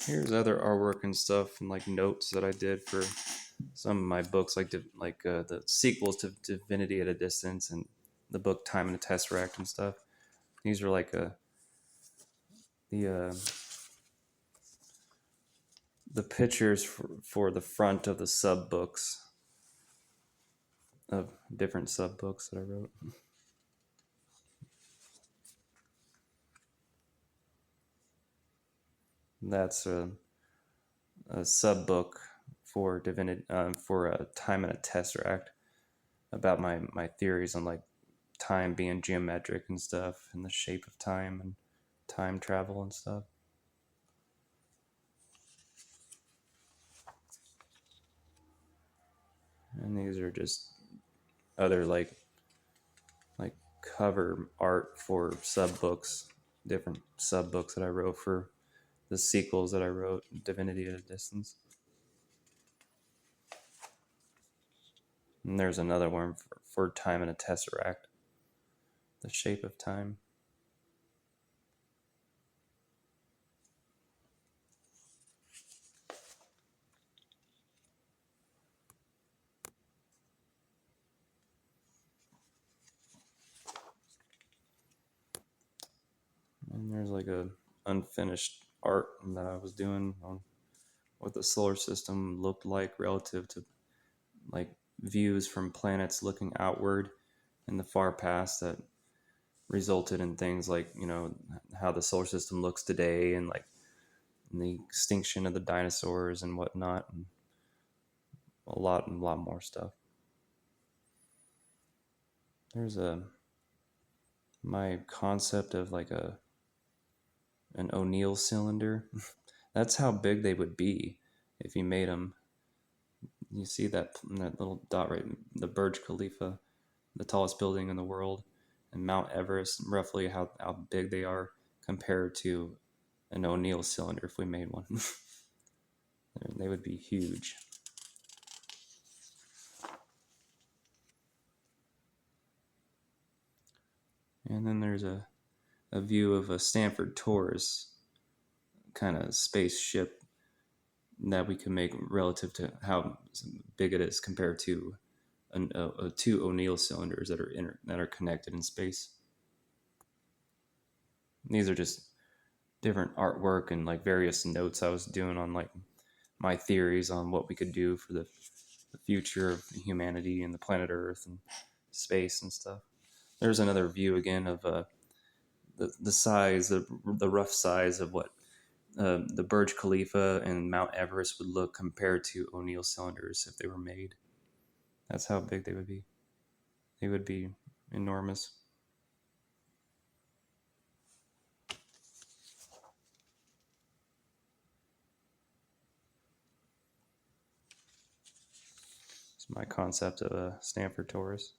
Here's other artwork and stuff and like notes that I did for some of my books, like the sequels to Divinity at a Distance and the book Time and the Tesseract and stuff. These are like the the pictures for the front of the sub books of different sub books that I wrote. That's a sub book for Divinity for a Time and a Tesseract about my theories on like time being geometric and stuff and the shape of time and time travel and stuff. And these are just other like cover art for sub books, different sub books that I wrote for the sequels that I wrote, Divinity at a Distance. And there's another one for Time and a Tesseract, the shape of time. And there's like a unfinished art that I was doing on what the solar system looked like relative to like views from planets looking outward in the far past that resulted in things like, you know, how the solar system looks today and like the extinction of the dinosaurs and whatnot, and a lot more stuff. There's my concept of like an O'Neill cylinder. That's how big they would be if you made them. You see that little dot right, the Burj Khalifa, the tallest building in the world, and Mount Everest, roughly how big they are compared to an O'Neill cylinder if we made one. They would be huge. And then there's a view of a Stanford Taurus kind of spaceship that we can make relative to how big it is compared to two O'Neill cylinders that are connected in space. These are just different artwork and like various notes I was doing on like my theories on what we could do for the future of humanity and the planet Earth and space and stuff. There's another view again of the size, the rough size of what the Burj Khalifa and Mount Everest would look compared to O'Neill cylinders if they were made. That's how big they would be. They would be enormous. It's my concept of a Stanford Taurus.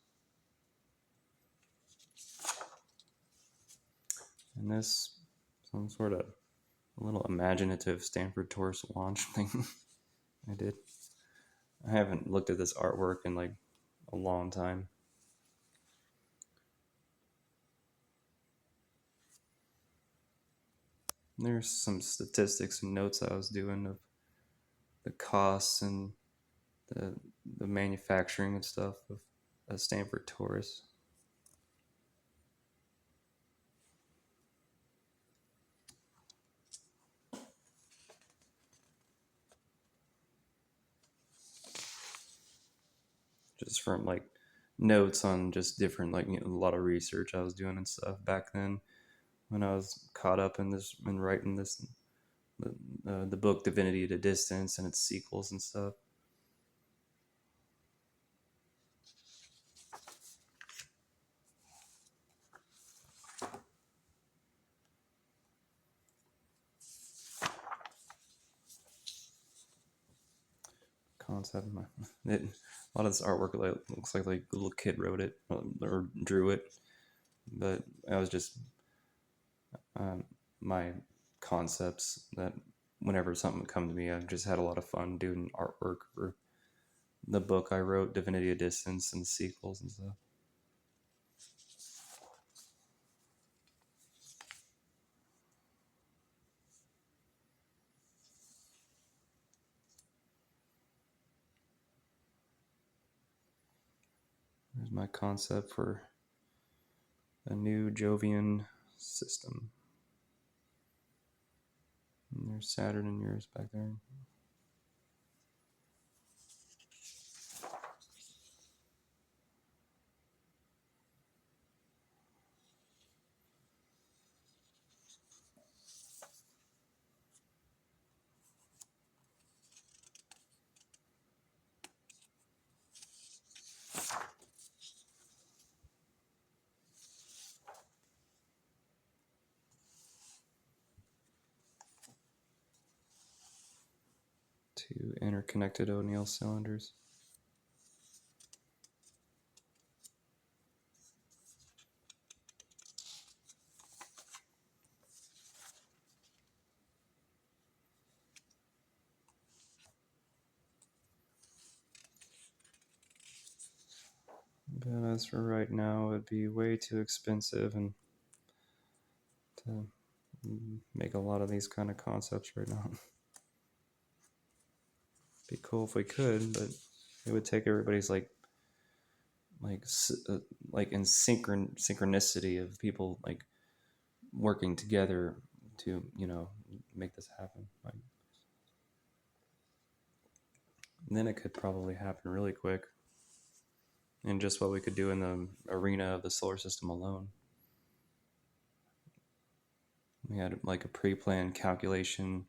And this, some sort of a little imaginative Stanford Taurus launch thing I did. I haven't looked at this artwork in like a long time. There's some statistics and notes I was doing of the costs and the manufacturing and stuff of a Stanford Taurus. Just from like notes on just different, like, you know, a lot of research I was doing and stuff back then when I was caught up in this and writing this the book Divinity at a Distance and its sequels and stuff. Concept. A lot of this artwork looks like a little kid wrote it or drew it, but I was just my concepts that whenever something would come to me, I just had a lot of fun doing artwork for the book I wrote, Divinity at a Distance, and the sequels and stuff. Here's my concept for a new Jovian system. And there's Saturn and Uranus back there. Two interconnected O'Neill cylinders. But as for right now, it'd be way too expensive and to make a lot of these kind of concepts right now. Be cool if we could, but it would take everybody's like in synchronicity of people like working together to make this happen. Like, then it could probably happen really quick, and just what we could do in the arena of the solar system alone. We had like a pre-planned calculation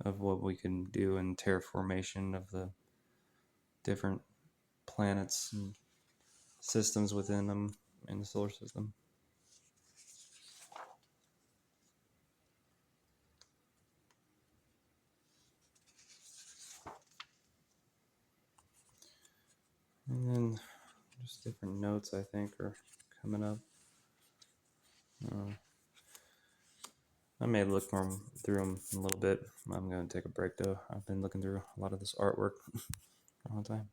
of what we can do in terraformation of the different planets and systems within them in the solar system. And then just different notes I think are coming up. I may look more through them a little bit. I'm going to take a break though. I've been looking through a lot of this artwork for a long time.